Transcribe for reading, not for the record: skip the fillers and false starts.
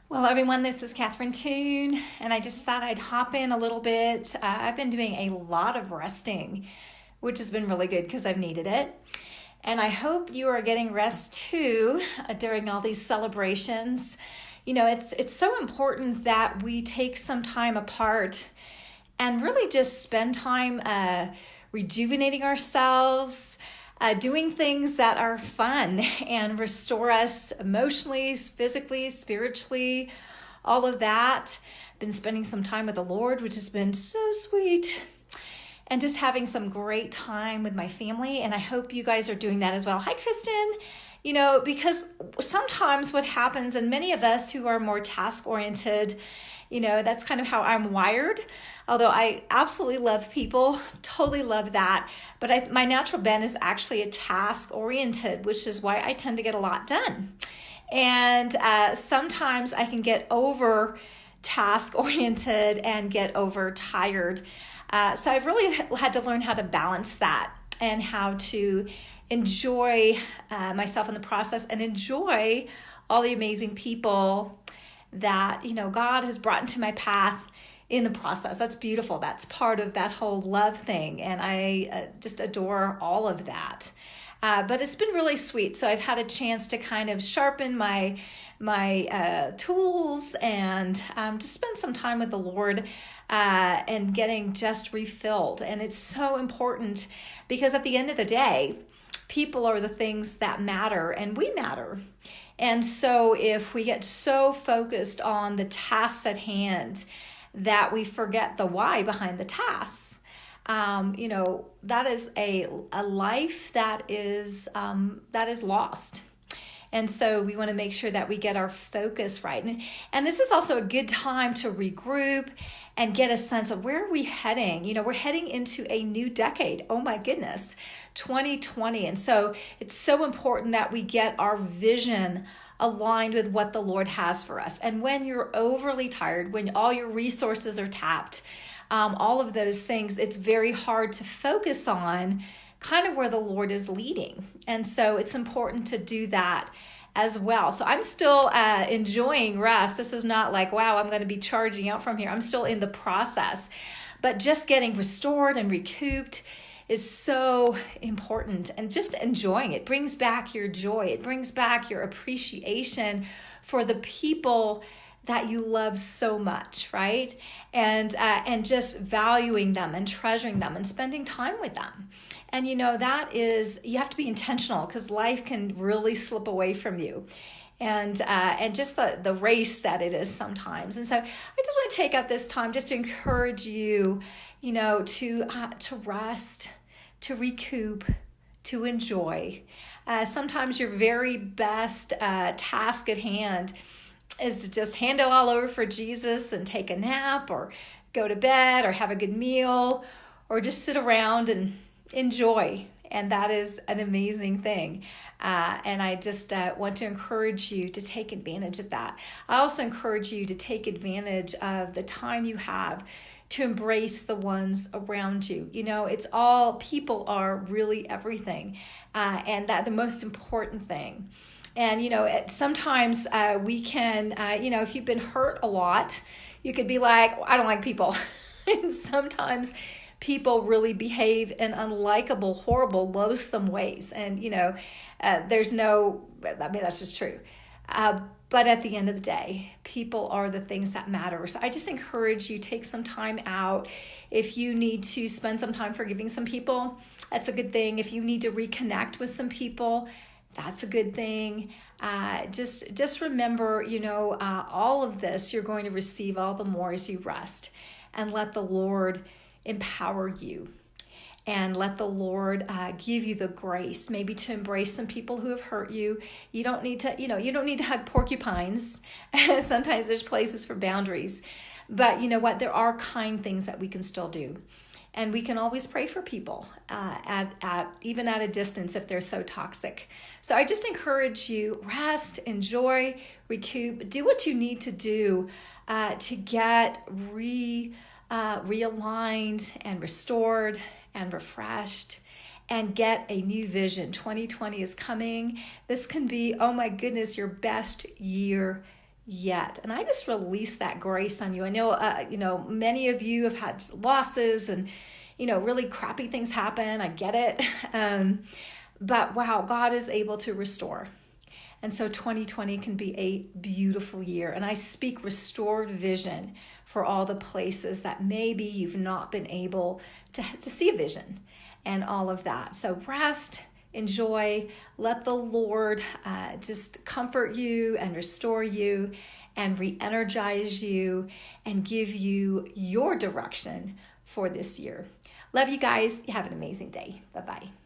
Well, everyone, this is Catherine Toon, and I just thought I'd hop in a little bit. I've been doing a lot of resting, which has been really good because I've needed it. And I hope you are getting rest too during all these celebrations. It's so important that we take some time apart and really just spend time rejuvenating ourselves, doing things that are fun and restore us emotionally, physically, spiritually, all of that. Been spending some time with the Lord, which has been so sweet, and just having some great time with my family. And I hope you guys are doing that as well. Hi, Kristen. Because sometimes what happens, and many of us who are more task oriented, that's kind of how I'm wired. Although I absolutely love people, totally love that. But my natural bent is actually a task oriented, which is why I tend to get a lot done. And sometimes I can get over task oriented and get over tired. So I've really had to learn how to balance that and how to enjoy myself in the process and enjoy all the amazing people that God has brought into my path in the process. That's beautiful. That's part of that whole love thing, and I just adore all of that. But it's been really sweet. So I've had a chance to kind of sharpen my tools and just spend some time with the Lord and getting just refilled. And it's so important because at the end of the day, people are the things that matter, and we matter. And so if we get so focused on the tasks at hand that we forget the why behind the tasks, that is a life that is lost. And so we want to make sure that we get our focus right. And this is also a good time to regroup and get a sense of where are we heading. We're heading into a new decade. Oh my goodness, 2020. And so it's so important that we get our vision aligned with what the Lord has for us. And when you're overly tired, when all your resources are tapped, all of those things, it's very hard to focus on kind of where the Lord is leading. And so it's important to do that as well. So I'm still enjoying rest. This is not like, wow, I'm going to be charging out from here. I'm still in the process. But just getting restored and recouped is so important, and just enjoying it brings back your joy. It brings back your appreciation for the people that you love so much, right? And just valuing them and treasuring them and spending time with them. And that is, you have to be intentional because life can really slip away from you. And just the race that it is sometimes. And so I just want to take out this time just to encourage you, to rest, to recoup, to enjoy. Sometimes your very best task at hand is to just hand it all over for Jesus and take a nap or go to bed or have a good meal or just sit around and enjoy. And that is an amazing thing. And I just want to encourage you to take advantage of that. I also encourage you to take advantage of the time you have to embrace the ones around you. It's all, people are really everything. And that the most important thing. And, sometimes we can, if you've been hurt a lot, you could be like, I don't like people. And sometimes people really behave in unlikable, horrible, loathsome ways. And, that's just true. But at the end of the day, people are the things that matter. So I just encourage you, take some time out. If you need to spend some time forgiving some people, that's a good thing. If you need to reconnect with some people, that's a good thing. Just remember, all of this you're going to receive all the more as you rest, and let the Lord empower you. And let the Lord give you the grace, maybe to embrace some people who have hurt you. You don't need to hug porcupines. Sometimes there's places for boundaries. But you know what? There are kind things that we can still do. And we can always pray for people even at a distance if they're so toxic. So I just encourage you, rest, enjoy, recoup, do what you need to do to get realigned and restored and refreshed and get a new vision. 2020 is coming. This can be, oh my goodness, your best year yet. And I just release that grace on you. I know, many of you have had losses and, really crappy things happen. I get it. But wow, God is able to restore. And so 2020 can be a beautiful year. And I speak restored vision for all the places that maybe you've not been able to see a vision and all of that. So rest, enjoy, let the Lord just comfort you and restore you and re-energize you and give you your direction for this year. Love you guys. You have an amazing day. Bye-bye.